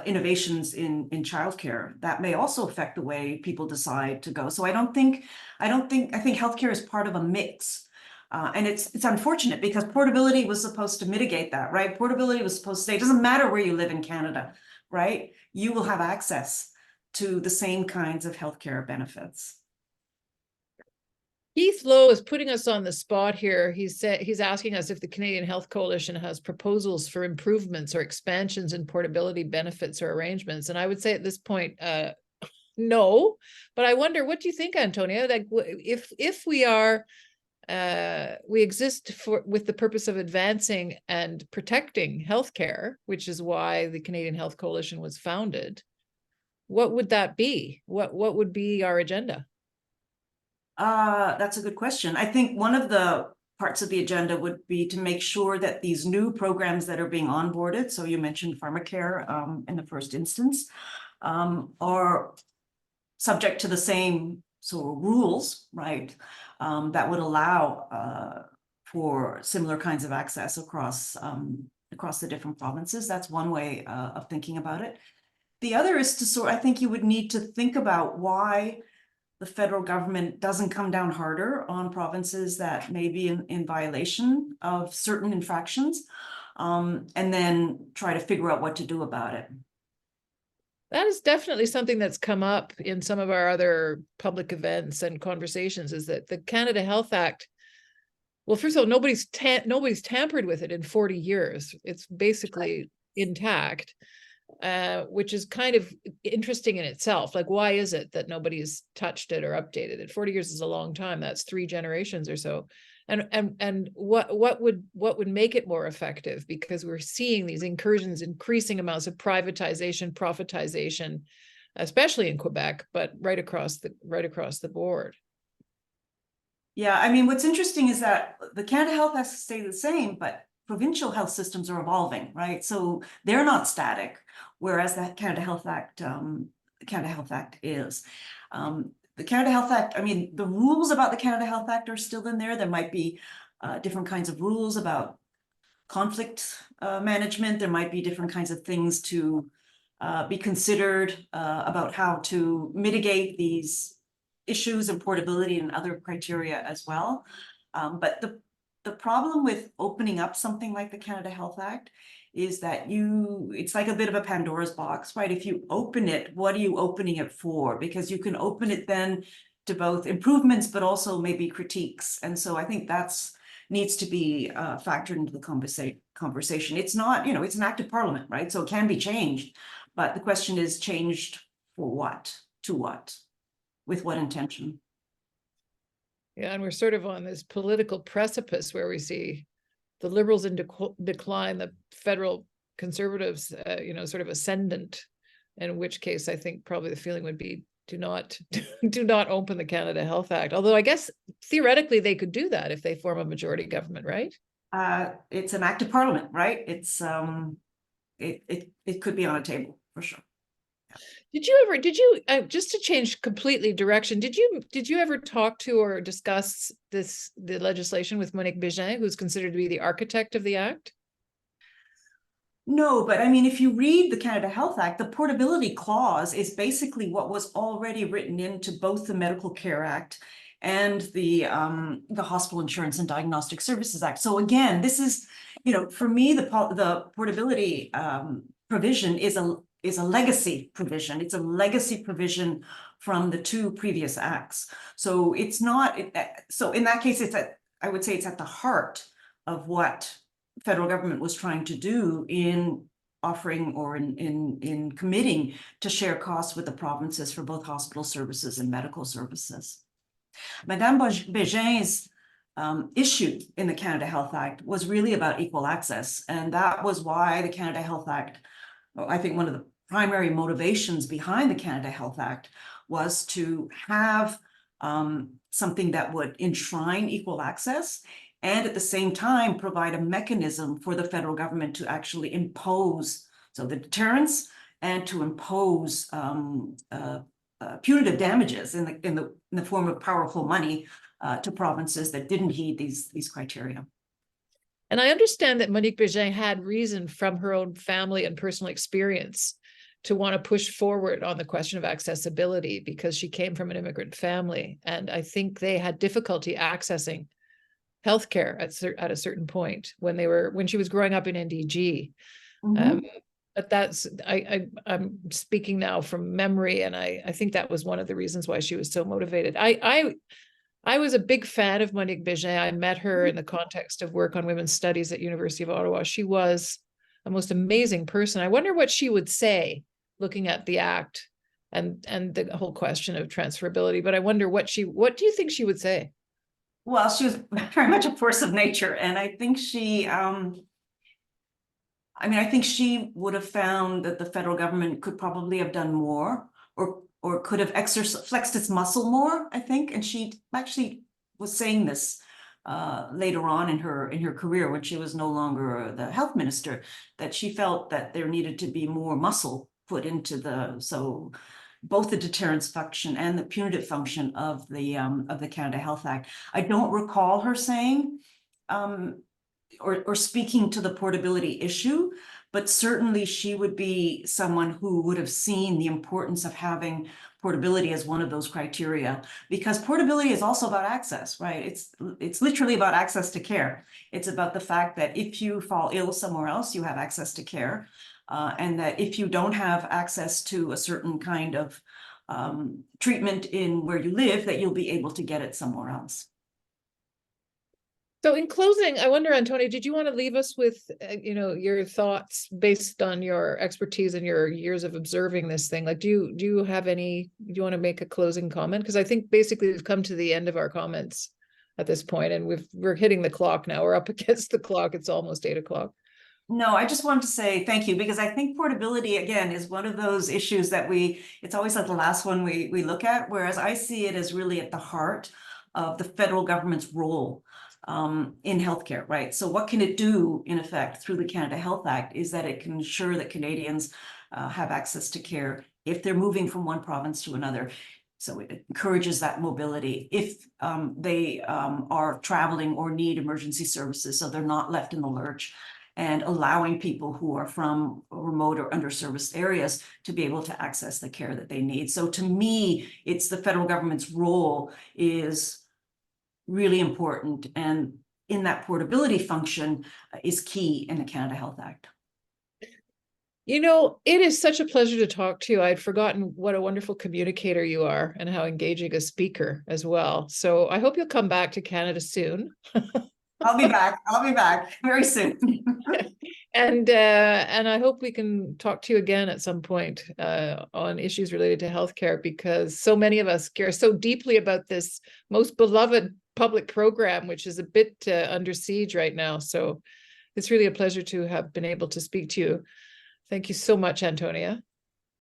innovations in childcare. That may also affect the way people decide to go. So I think healthcare is part of a mix. And it's unfortunate because portability was supposed to mitigate that, right? Portability was supposed to say, it doesn't matter where you live in Canada, right? You will have access to the same kinds of healthcare benefits. Keith Lowe is putting us on the spot here. He's asking us if the Canadian Health Coalition has proposals for improvements or expansions in portability benefits or arrangements. And I would say at this point, no. But I wonder, what do you think, Antonia? Like, if we are, we exist with the purpose of advancing and protecting healthcare, which is why the Canadian Health Coalition was founded. What would that be? What would be our agenda? That's a good question. I think one of the parts of the agenda would be to make sure that these new programs that are being onboarded, so you mentioned pharmacare in the first instance, are subject to the same sort of rules, right? That would allow for similar kinds of access across the different provinces. That's one way of thinking about it. The other is to I think you would need to think about why the federal government doesn't come down harder on provinces that may be in violation of certain infractions, and then try to figure out what to do about it. That is definitely something that's come up in some of our other public events and conversations, is that the Canada Health Act, well, first of all, nobody's tampered with it in 40 years. It's basically intact. Which is kind of interesting in itself. Like, why is it that nobody's touched it or updated it? 40 years is a long time. That's 3 generations or so. And what would make it more effective? Because we're seeing these incursions, increasing amounts of privatization, profitization, especially in Quebec, but right across the board. Yeah, I mean, what's interesting is that the Canada Health has to stay the same, but provincial health systems are evolving, right? So they're not static, whereas the Canada Health Act is. The Canada Health Act, I mean, the rules about the Canada Health Act are still in there. There might be different kinds of rules about conflict management. There might be different kinds of things to be considered about how to mitigate these issues and portability and other criteria as well. But the problem with opening up something like the Canada Health Act is that it's like a bit of a Pandora's box, right? If you open it, what are you opening it for? Because you can open it then to both improvements, but also maybe critiques. And so I think needs to be factored into the conversation. It's not, it's an act of parliament, right? So it can be changed, but the question is, changed for what? To what? With what intention? Yeah, and we're sort of on this political precipice where we see the Liberals in decline, the federal Conservatives, sort of ascendant. In which case, I think probably the feeling would be, do not open the Canada Health Act. Although I guess theoretically they could do that if they form a majority government, right? It's an act of parliament, right? It's it could be on a table for sure. Did you just to change completely direction, did you ever talk to or discuss the legislation with Monique Bégin, who's considered to be the architect of the act? No, but I mean, if you read the Canada Health Act, the portability clause is basically what was already written into both the Medical Care Act and the Hospital Insurance and Diagnostic Services Act. So again, this is, you know, for me, the portability provision is a legacy provision. It's a legacy provision from the two previous acts. So it's not, so in that case, I would say it's at the heart of what federal government was trying to do in offering or in committing to share costs with the provinces for both hospital services and medical services. Madame Bégin's issue in the Canada Health Act was really about equal access. And that was why the Canada Health Act, I think one of the primary motivations behind the Canada Health Act was to have something that would enshrine equal access and at the same time provide a mechanism for the federal government to actually impose, so the deterrence, and to impose punitive damages in the form of powerful money to provinces that didn't heed these criteria. And I understand that Monique Bégin had reason from her own family and personal experience to want to push forward on the question of accessibility because she came from an immigrant family. And I think they had difficulty accessing healthcare at a certain point when she was growing up in NDG. Mm-hmm. But that's I'm speaking now from memory, and I think that was one of the reasons why she was so motivated. I was a big fan of Monique Bégin. I met her in the context of work on women's studies at University of Ottawa. She was a most amazing person. I wonder what she would say looking at the act and the whole question of transferability. But I wonder what do you think she would say? Well, she was very much a force of nature, and I think she, I think she would have found that the federal government could probably have done more, or could have flexed its muscle more, I think. And she actually was saying this later on in her career when she was no longer the health minister, that she felt that there needed to be more muscle put into both the deterrence function and the punitive function of the Canada Health Act. I don't recall her saying or speaking to the portability issue, but certainly she would be someone who would have seen the importance of having portability as one of those criteria, because portability is also about access, right? It's literally about access to care. It's about the fact that if you fall ill somewhere else, you have access to care. And that if you don't have access to a certain kind of treatment in where you live, that you'll be able to get it somewhere else. So in closing, I wonder, Antonia, did you want to leave us with, your thoughts based on your expertise and your years of observing this thing? Like, do you want to make a closing comment? Because I think basically we've come to the end of our comments at this point, and we're hitting the clock now. We're up against the clock. It's almost 8 o'clock. No, I just wanted to say thank you, because I think portability, again, is one of those issues that it's always like the last one we look at, whereas I see it as really at the heart of the federal government's role in healthcare, right? So what can it do, in effect, through the Canada Health Act is that it can ensure that Canadians have access to care if they're moving from one province to another. So it encourages that mobility if they are traveling or need emergency services, so they're not left in the lurch, and allowing people who are from remote or underserviced areas to be able to access the care that they need. So to me, it's the federal government's role is really important, and in that portability function is key in the Canada Health Act. It is such a pleasure to talk to you. I'd forgotten what a wonderful communicator you are and how engaging a speaker as well. So I hope you'll come back to Canada soon. I'll be back very soon. And I hope we can talk to you again at some point on issues related to healthcare, because so many of us care so deeply about this most beloved public program, which is a bit under siege right now. So it's really a pleasure to have been able to speak to you. Thank you so much, Antonia.